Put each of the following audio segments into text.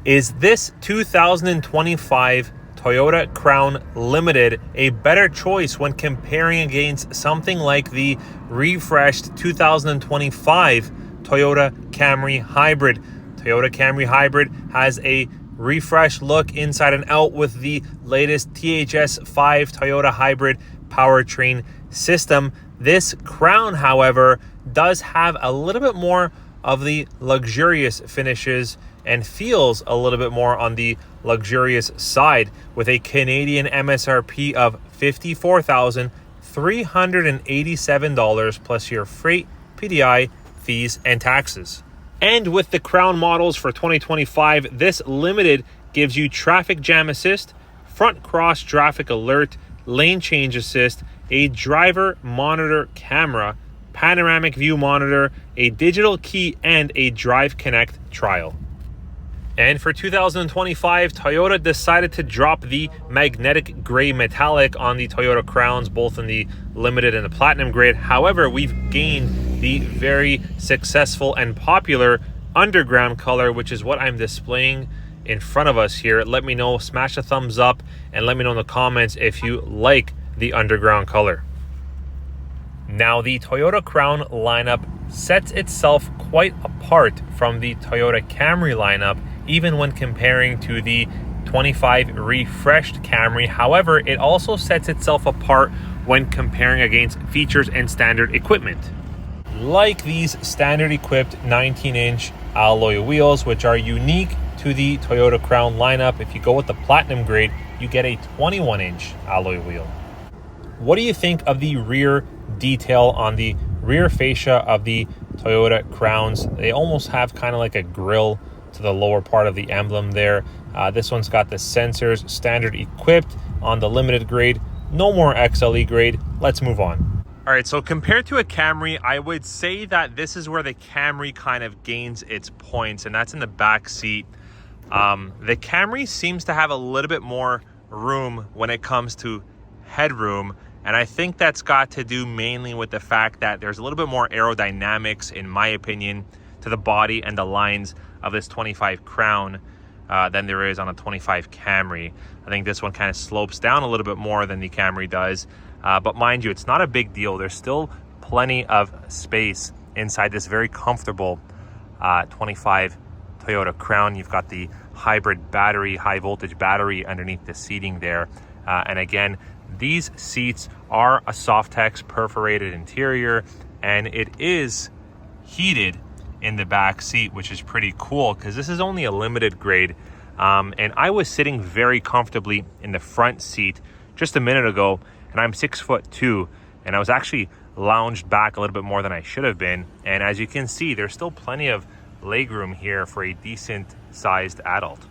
Is this 2025 Toyota Crown Limited a better choice when comparing against something like the refreshed 2025 Toyota Camry Hybrid? Toyota Camry Hybrid has a refreshed look inside and out with the latest THS5 Toyota Hybrid powertrain system. This Crown, however, does have a little bit more of the luxurious finishes and feels a little bit more on the luxurious side, with a Canadian MSRP of $54,387 plus your freight, PDI, fees, and taxes. And with the Crown models for 2025, this Limited gives you traffic jam assist, front cross traffic alert, lane change assist, a driver monitor camera, panoramic view monitor, a digital key, and a Drive Connect trial. And for 2025, Toyota decided to drop the magnetic gray metallic on the Toyota Crowns, both in the Limited and the Platinum grade. However, we've gained the very successful and popular underground color, which is what I'm displaying in front of us here. Let me know, smash a thumbs up, and let me know in the comments if you like the underground color. Now, the Toyota Crown lineup sets itself quite apart from the Toyota Camry lineup, even when comparing to the 25 refreshed Camry. However, it also sets itself apart when comparing against features and standard equipment. Like these standard equipped 19-inch alloy wheels, which are unique to the Toyota Crown lineup. If you go with the Platinum grade, you get a 21-inch alloy wheel. What do you think of the rear detail on the rear fascia of the Toyota Crowns? They almost have kind of like a grille to the lower part of the emblem there. This one's got the sensors standard equipped on the Limited grade. No more XLE grade. Let's move on. All right, so compared to a Camry, I would say that this is where the Camry kind of gains its points, and that's in the back seat. The Camry seems to have a little bit more room when it comes to headroom, and I think that's got to do mainly with the fact that there's a little bit more aerodynamics, in my opinion, to the body and the lines of this 25 Crown than there is on a 25 Camry. I think this one kind of slopes down a little bit more than the Camry does, but mind you, it's not a big deal. There's still plenty of space inside this very comfortable 25 Toyota Crown. You've got the hybrid battery, high voltage battery underneath the seating there, and again, these seats are a Softex perforated interior, and it is heated in the back seat, which is pretty cool because this is only a Limited grade. And I was sitting very comfortably in the front seat just a minute ago, and I'm 6'2", and I was actually lounged back a little bit more than I should have been. And as you can see, there's still plenty of legroom here for a decent sized adult.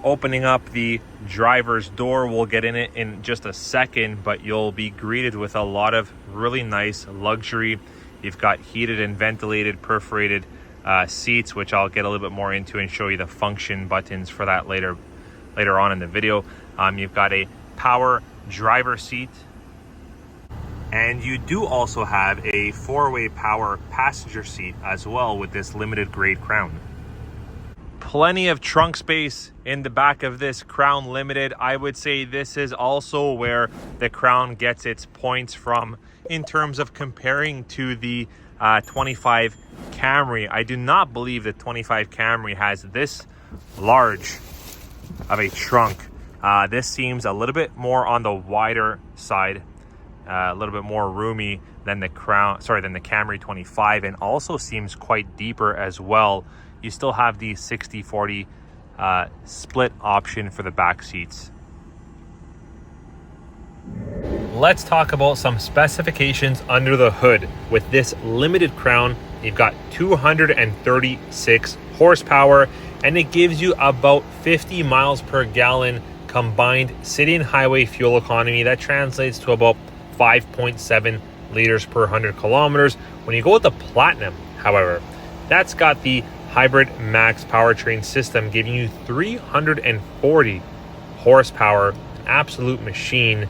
Opening up the driver's door, we'll get in it in just a second, but you'll be greeted with a lot of really nice luxury. You've got heated and ventilated perforated seats, which I'll get a little bit more into and show you the function buttons for that later on in the video. You've got a power driver seat, and you do also have a 4-way power passenger seat as well with this Limited grade Crown. Plenty of trunk space in the back of this Crown Limited. I would say this is also where the Crown gets its points from in terms of comparing to the 25 Camry. I do not believe the 25 Camry has this large of a trunk. This seems a little bit more on the wider side, a little bit more roomy than the Camry 25, and also seems quite deeper as well. You still have the 60-40 split option for the back seats. Let's talk about some specifications under the hood. With this Limited Crown, you've got 236 horsepower, and it gives you about 50 miles per gallon combined city and highway fuel economy. That translates to about 5.7 liters per 100 kilometers. When you go with the Platinum, however, that's got the Hybrid Max powertrain system, giving you 340 horsepower, absolute machine.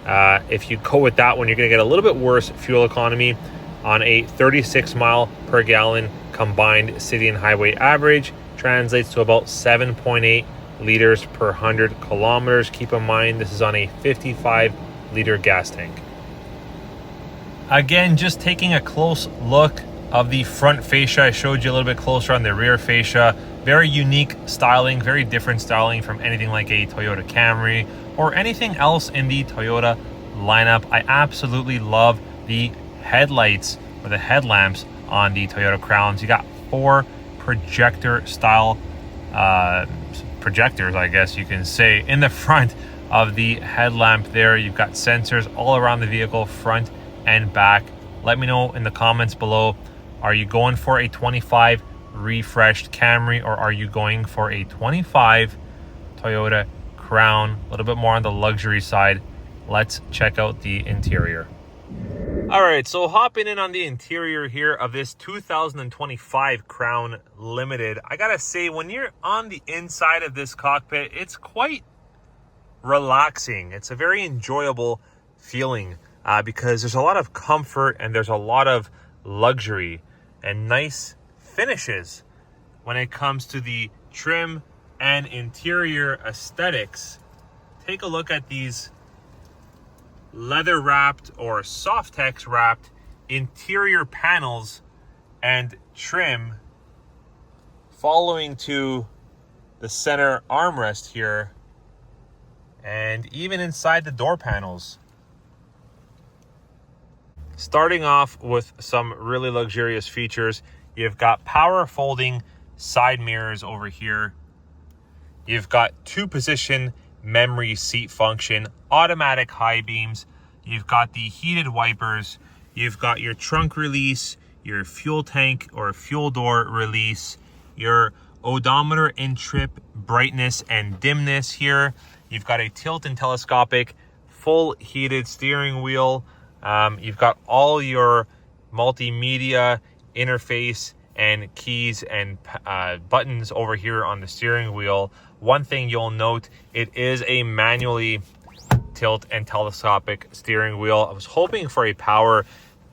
If you go with that one, you're going to get a little bit worse fuel economy on a 36 mile per gallon combined city and highway average translates to about 7.8 liters per 100 kilometers. Keep in mind, this is on a 55-liter gas tank. Again, just taking a close look of the front fascia. I showed you a little bit closer on the rear fascia. Very unique styling, very different styling from anything like a Toyota Camry or anything else in the Toyota lineup. I absolutely love the headlights or the headlamps on the Toyota Crowns. You got 4 projector style projectors, I guess you can say, in the front of the headlamp there. You've got sensors all around the vehicle, front and back. Let me know in the comments below, are you going for a 25 refreshed Camry, or are you going for a 25 Toyota Crown? A little bit more on the luxury side. Let's check out the interior. All right, so hopping in on the interior here of this 2025 Crown Limited, I gotta say, when you're on the inside of this cockpit, it's quite relaxing. It's a very enjoyable feeling because there's a lot of comfort and there's a lot of luxury and nice finishes when it comes to the trim and interior aesthetics. Take a look at these leather wrapped or Softex wrapped interior panels and trim following to the center armrest here, and even inside the door panels. Starting off with some really luxurious features, you've got power folding side mirrors over here. You've got 2-position memory seat function, automatic high beams. You've got the heated wipers. You've got your trunk release, your fuel tank or fuel door release, your odometer and trip brightness and dimness here. You've got a tilt and telescopic full heated steering wheel. You've got all your multimedia interface and keys and buttons over here on the steering wheel. One thing you'll note, it is a manually tilt and telescopic steering wheel. I was hoping for a power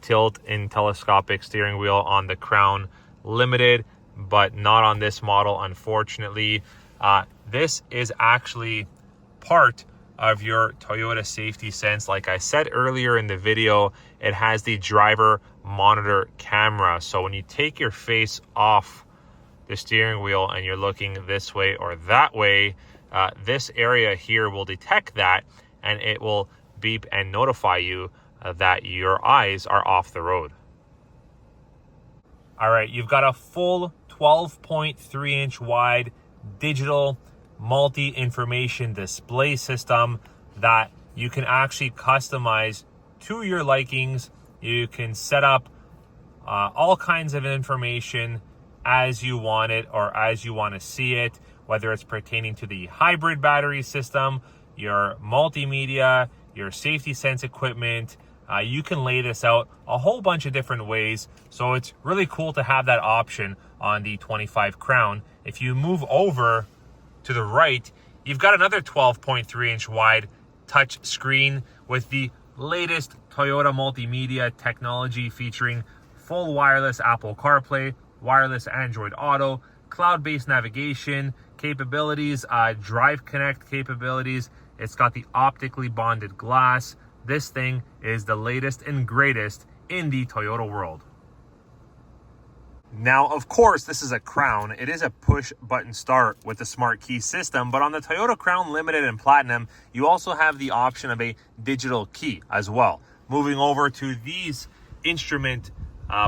tilt and telescopic steering wheel on the Crown Limited, but not on this model, unfortunately. This is actually part of your Toyota Safety Sense. Like I said earlier in the video, it has the driver monitor camera. So when you take your face off the steering wheel and you're looking this way or that way, this area here will detect that, and it will beep and notify you that your eyes are off the road. All right, you've got a full 12.3-inch wide digital multi-information display system that you can actually customize to your likings. You can set up all kinds of information as you want it or as you want to see it, whether it's pertaining to the hybrid battery system, your multimedia, your safety sense equipment. You can lay this out a whole bunch of different ways. So it's really cool to have that option on the 25 Crown. If you move over to the right, you've got another 12.3-inch wide touch screen with the latest Toyota multimedia technology featuring full wireless Apple CarPlay, wireless Android Auto, cloud-based navigation capabilities, Drive Connect capabilities. It's got the optically bonded glass. This thing is the latest and greatest in the Toyota world. Now, of course, this is a Crown. It is a push button start with the smart key system, but on the Toyota Crown Limited and Platinum, you also have the option of a digital key as well. Moving over to these instrument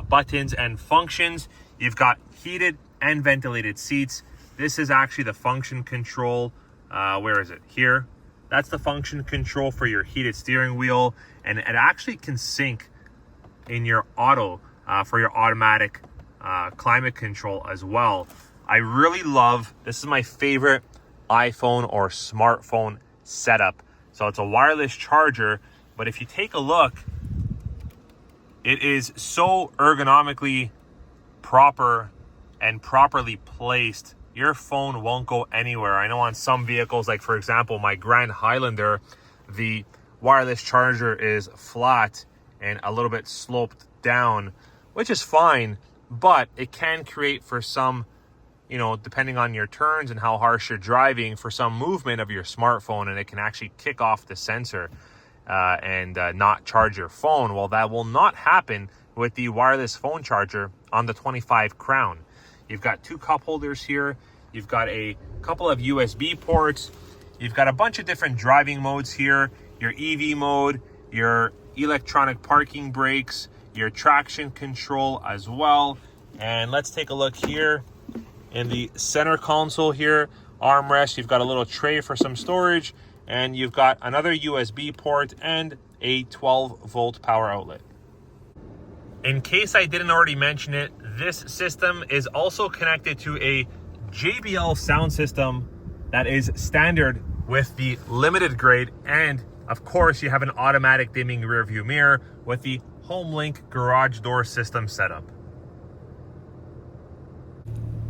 buttons and functions, you've got heated and ventilated seats. This is actually the function control. Where is it? Here. That's the function control for your heated steering wheel, and it actually can sync in your auto for your automatic climate control as well. I really love, this is my favorite iPhone or smartphone setup. So it's a wireless charger, but if you take a look, it is so ergonomically proper and properly placed. Your phone won't go anywhere. I know on some vehicles, like for example, my Grand Highlander, the wireless charger is flat and a little bit sloped down, which is fine. but it can create for some, depending on your turns and how harsh you're driving, for some movement of your smartphone, and it can actually kick off the sensor and not charge your phone. Well, that will not happen with the wireless phone charger on the 25 Crown. You've got 2 cup holders here. You've got a couple of USB ports. You've got a bunch of different driving modes here. Your EV mode, your electronic parking brakes, your traction control as well. And let's take a look here in the center console here. Armrest, you've got a little tray for some storage, and you've got another USB port and a 12-volt power outlet. In case I didn't already mention it, this system is also connected to a JBL sound system that is standard with the limited grade, and of course you have an automatic dimming rear view mirror with the HomeLink garage door system setup.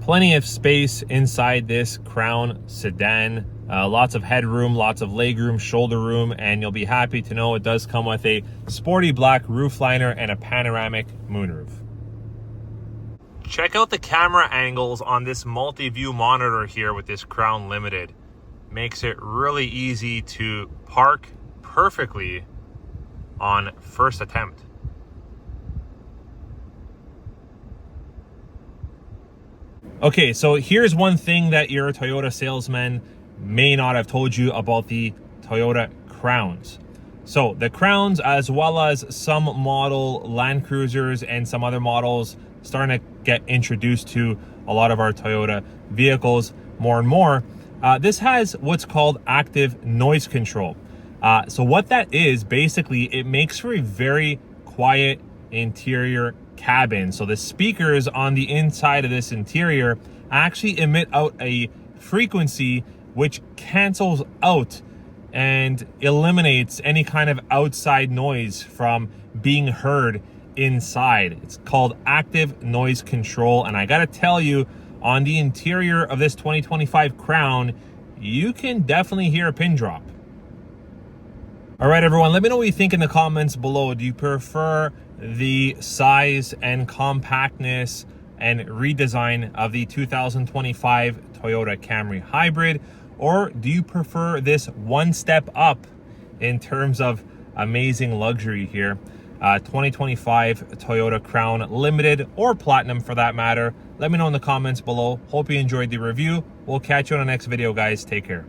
Plenty of space inside this Crown sedan. Lots of headroom, lots of legroom, shoulder room, and you'll be happy to know it does come with a sporty black roof liner and a panoramic moonroof. Check out the camera angles on this multi-view monitor here with this Crown Limited. Makes it really easy to park perfectly on first attempt. Okay, so here's one thing that your Toyota salesman may not have told you about the Toyota Crowns. So the Crowns, as well as some model Land Cruisers and some other models, starting to get introduced to a lot of our Toyota vehicles more and more. This has what's called active noise control. So what that is, basically, it makes for a very quiet interior cabin. So the speakers on the inside of this interior actually emit out a frequency which cancels out and eliminates any kind of outside noise from being heard inside. It's called active noise control, and I gotta tell you, on the interior of this 2025 Crown, you can definitely hear a pin drop. All right, everyone, let me know what you think in the comments below. Do you prefer the size and compactness and redesign of the 2025 Toyota Camry Hybrid, or do you prefer this one step up in terms of amazing luxury here? 2025 Toyota Crown Limited or Platinum for that matter. Let me know in the comments below. Hope you enjoyed the review. We'll catch you on the next video, guys. Take care.